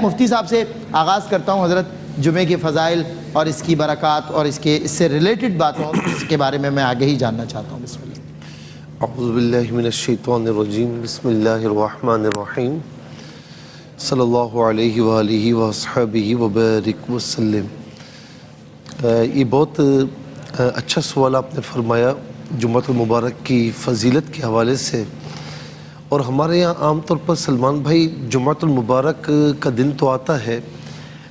مفتی صاحب سے آغاز کرتا ہوں حضرت، جمعے کے فضائل اور اس کی برکات اور اس سے ریلیٹڈ باتوں کے بارے میں آگے ہی جاننا چاہتا ہوں. بسم اللہ. اعوذ باللہ من الشیطان الرجیم. بسم اللہ الرحمن الرحیم. صلی اللہ علیہ وآلہ وصحبہ وبارک وسلم. یہ بہت اچھا سوال آپ نے فرمایا جمعۃ المبارک کی فضیلت کے حوالے سے. اور ہمارے یہاں عام طور پر سلمان بھائی جمعۃ المبارک کا دن تو آتا ہے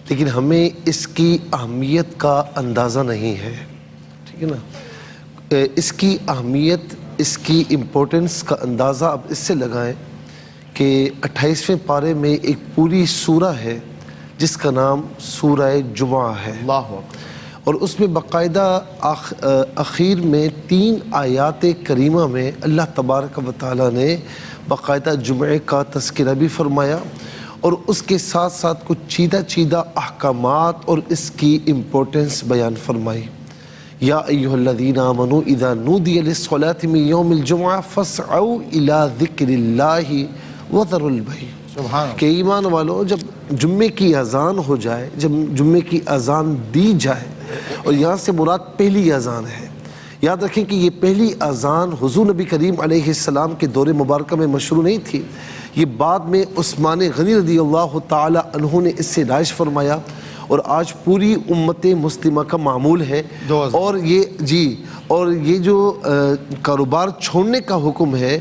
لیکن ہمیں اس کی اہمیت کا اندازہ نہیں ہے. ٹھیک ہے نا. اس کی اہمیت، اس کی امپورٹنس کا اندازہ آپ اس سے لگائیں کہ 28ویں پارے میں ایک پوری سورہ ہے جس کا نام سورہ جمعہ ہے. اللہ اکبر. اور اس میں باقاعدہ اخیر میں 3 آیات کریمہ میں اللہ تبارک و تعالیٰ نے باقاعدہ جمعے کا تذکرہ بھی فرمایا اور اس کے ساتھ ساتھ کچھ چیدہ احکامات اور اس کی امپورٹنس بیان فرمائی. یا ایھا الذین آمنوا اذا نودی للصلاۃ من یوم الجمعہ فاسعوا الی ذکر اللہ وذروا البیع. کہ ایمان والو، جب جمعے کی اذان ہو جائے، جب جمعے کی اذان دی جائے، اور یہاں سے مراد پہلی اذان ہے. یاد رکھیں کہ یہ پہلی اذان حضور نبی کریم علیہ السلام کے دور مبارکہ میں مشروع نہیں تھی. یہ بعد میں عثمان غنی رضی اللہ تعالی عنہ نے اس سے رائج فرمایا اور آج پوری امت مسلمہ کا معمول ہے. اور یہ جو کاروبار چھوڑنے کا حکم ہے،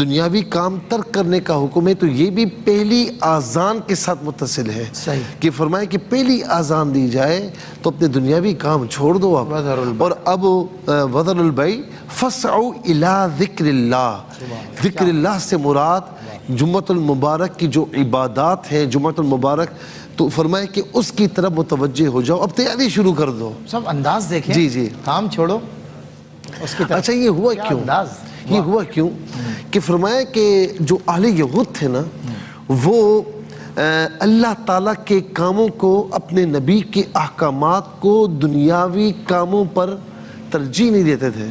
دنیاوی کام ترک کرنے کا حکم ہے، تو یہ بھی پہلی اذان کے ساتھ متصل ہے. کہ فرمائے کہ پہلی اذان دی جائے تو اپنے دنیاوی کام چھوڑ دو آپ. اور اب وذروا البیع فاسعوا الی ذکر اللہ. ذکر اللہ سے مراد جمعۃ المبارک کی جو عبادات ہیں، جمعۃ المبارک، تو فرمائے کہ اس کی طرف متوجہ ہو جاؤ. اب تیاری شروع کر دو. سب انداز دیکھیں. جی کام چھوڑو اس کی طرف. اچھا، یہ ہوا کیوں؟ یہ ہوا کیوں کہ فرمایا کہ جو اہل یہود تھے نا، وہ اللہ تعالیٰ کے کاموں کو، اپنے نبی کے احکامات کو دنیاوی کاموں پر ترجیح نہیں دیتے تھے،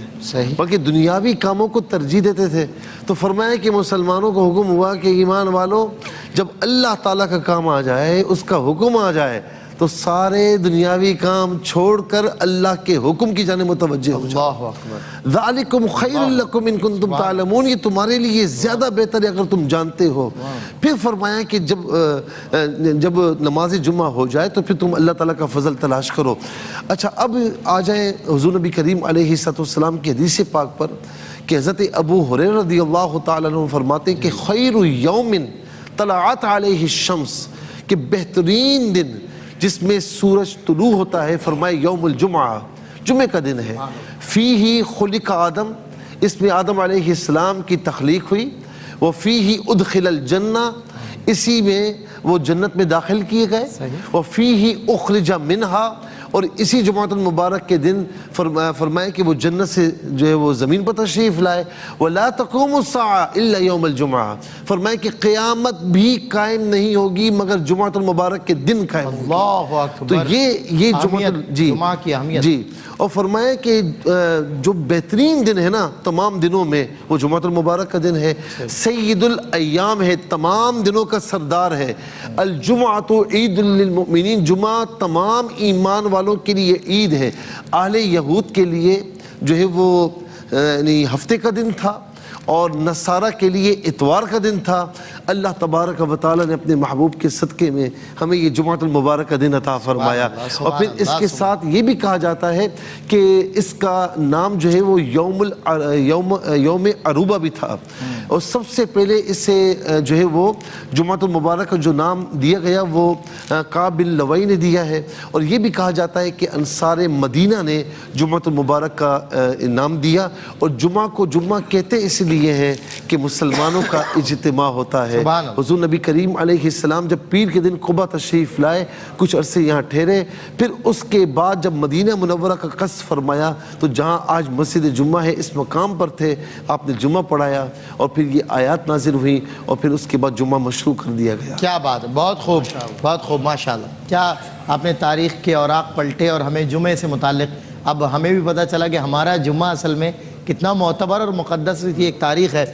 بلکہ دنیاوی کاموں کو ترجیح دیتے تھے. تو فرمایا کہ مسلمانوں کو حکم ہوا کہ ایمان والو، جب اللہ تعالیٰ کا کام آ جائے، اس کا حکم آ جائے، تو سارے دنیاوی کام چھوڑ کر اللہ کے حکم کی جانب متوجہ ہو جاؤ. اللہ اکبر. ذالکم خیر لکم ان کنتم تعلمون. یہ تمہارے لیے زیادہ بہتر ہے اگر تم جانتے ہو. پھر فرمایا کہ جب نماز جمعہ ہو جائے تو پھر تم اللہ تعالیٰ کا فضل تلاش کرو. اچھا، اب آ جائیں حضور نبی کریم علیہ السلام کی حدیث پاک پر کہ حضرت ابو ہریرہ رضی اللہ تعالیٰ عنہ فرماتے ہیں کہ خیر یوم طلعت علیہ الشمس، کہ بہترین دن جس میں سورج طلوع ہوتا ہے، فرمائے یوم الجمعہ، جمعہ کا دن ہے. فیہ خلق آدم، اس میں آدم علیہ السلام کی تخلیق ہوئی. وفیہ ادخل الجنہ، اسی میں وہ جنت میں داخل کیے گئے. وفیہ اخرج منہا، اور اسی جمعۃ المبارک کے دن فرمائے کہ وہ جنت سے جو ہے وہ زمین پر تشریف لائے. وَلَا تَقُومُ السَّاعَةُ إِلَّا يَوْمَ الْجُمْعَةِ، فرمائے کہ قیامت بھی قائم نہیں ہوگی مگر جمعۃ المبارک کے دن قائم ہوگی. اللہ اکبر. تو یہ جمعہ کی اہمیت. جی. اور فرمائے کہ جو بہترین دن ہے نا تمام دنوں میں، وہ جمعۃ المبارک کا دن ہے. سید الایام ہے، تمام دنوں کا سردار ہے. الجمعۃ عید للمؤمنین، جمعہ تمام ایمان والوں کے لیے عید ہے. اہل یہود کے لیے جو ہے وہ یعنی ہفتے کا دن تھا، اور نصارہ کے لیے اتوار کا دن تھا. اللہ تبارک و تعالیٰ نے اپنے محبوب کے صدقے میں ہمیں یہ جمعۃ المبارک کا دن عطا فرمایا. اور پھر اس کے ساتھ یہ بھی کہا جاتا ہے کہ اس کا نام جو ہے وہ یوم عروبہ بھی تھا. اور سب سے پہلے اسے جو ہے وہ جمعۃ المبارک کا جو نام دیا گیا وہ کعب بن لوئی نے دیا ہے. اور یہ بھی کہا جاتا ہے کہ انصار مدینہ نے جمعۃ المبارک کا نام دیا. اور جمعہ کو جمعہ کہتے اس لیے ہیں کہ مسلمانوں کا اجتماع ہوتا ہے. حضور نبی کریم علیہ السلام جب پیر کے دن قباء تشریف لائے، کچھ عرصے یہاں ٹھہرے، پھر اس کے بعد جب مدینہ منورہ کا قصد فرمایا تو جہاں آج مسجد جمعہ ہے اس مقام پر تھے، آپ نے جمعہ پڑھایا اور پھر یہ آیات نازل ہوئی اور پھر اس کے بعد جمعہ مشروع کر دیا گیا. کیا بات ہے، بہت خوب، بہت خوب، ماشاءاللہ. کیا آپ نے تاریخ کے اوراق پلٹے اور ہمیں جمعے سے متعلق اب ہمیں بھی پتہ چلا کہ ہمارا جمعہ اصل میں کتنا معتبر اور مقدس کی ایک تاریخ ہے.